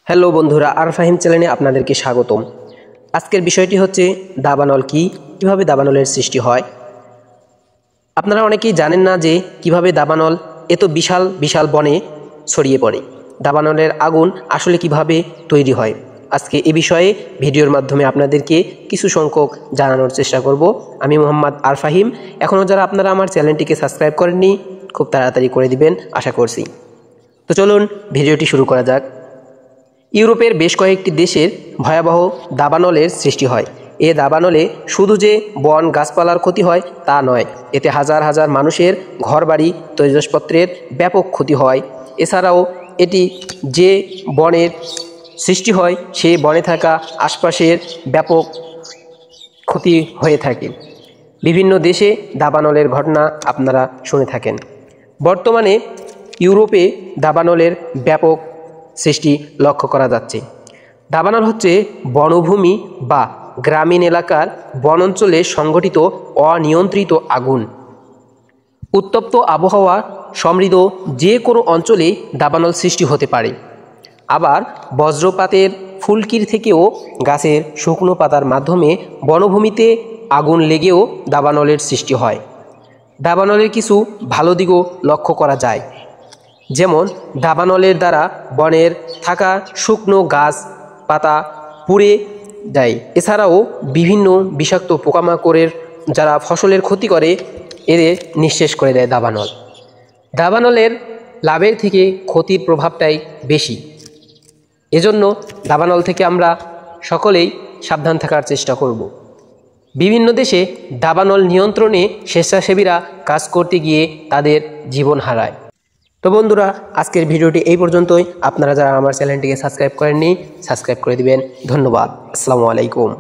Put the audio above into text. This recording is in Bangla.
হ্যালো বন্ধুরা, আর ফাহিম চ্যানেলে আপনাদেরকে স্বাগতম। আজকের বিষয়টি হচ্ছে দাবানল কি, কিভাবে দাবানলের সৃষ্টি হয়। আপনারা অনেকেই জানেন না যে কিভাবে দাবানল এত বিশাল বিশাল বনে ছড়িয়ে পড়ে। দাবানলের আগুন আসলে কিভাবে তৈরি হয়, আজকে এ বিষয়ে ভিডিওর মাধ্যমে আপনাদেরকে কিছু সংখ্যক জানানোর চেষ্টা করব। আমি মোহাম্মদ আর ফাহিম। এখনও যারা আপনারা আমার চ্যানেলটিকে সাবস্ক্রাইব করেননি, খুব তাড়াতাড়ি করে দিবেন আশা করছি। তো চলুন ভিডিওটি শুরু করা যাক। ইউরোপের বেশ কয়েকটি দেশের ভয়াবহ দাবানলের সৃষ্টি হয়। এ দাবানলে শুধু যে বন গাছপালার ক্ষতি হয় তা নয়, এতে হাজার হাজার মানুষের ঘরবাড়ি তৈজসপত্রের ব্যাপক ক্ষতি হয়। এছাড়াও এটি যে বনের সৃষ্টি হয় সেই বনে থাকা আশপাশের ব্যাপক ক্ষতি হয়ে থাকে। বিভিন্ন দেশে দাবানলের ঘটনা আপনারা শুনে থাকেন। বর্তমানে ইউরোপে দাবানলের ব্যাপক সৃষ্টি লক্ষ্য করা যাচ্ছে। দাবানল হচ্ছে বনভূমি বা গ্রামীণ এলাকার বনাঞ্চলে সংঘটিত অনিয়ন্ত্রিত আগুন। উত্তপ্ত আবহাওয়া সমৃদ্ধ যে কোনো অঞ্চলে দাবানল সৃষ্টি হতে পারে। আবার বজ্রপাতের ফুলকির থেকেও গাছের শুকনো পাতার মাধ্যমে বনভূমিতে আগুন লেগেও দাবানলের সৃষ্টি হয়। দাবানলের কিছু ভালো দিকও লক্ষ্য করা যায়, যেমন দাবানলের দ্বারা বনের থাকা শুকনো গাছ পাতা পুড়ে দেয়। এছাড়াও বিভিন্ন বিষাক্ত পোকামাকড়ের যারা ফসলের ক্ষতি করে এদের নিঃশেষ করে দেয় দাবানল। দাবানলের লাভের থেকে ক্ষতির প্রভাবটাই বেশি। এজন্য দাবানল থেকে আমরা সকলেই সাবধান থাকার চেষ্টা করব। বিভিন্ন দেশে দাবানল নিয়ন্ত্রণে স্বেচ্ছাসেবীরা কাজ করতে গিয়ে তাদের জীবন হারায়। তো বন্ধুরা, আজকের ভিডিওটি এই পর্যন্তই। আপনারা যারা আমার চ্যানেলটিকে সাবস্ক্রাইব করেননি, সাবস্ক্রাইব করে দিবেন। ধন্যবাদ। আসসালামু আলাইকুম।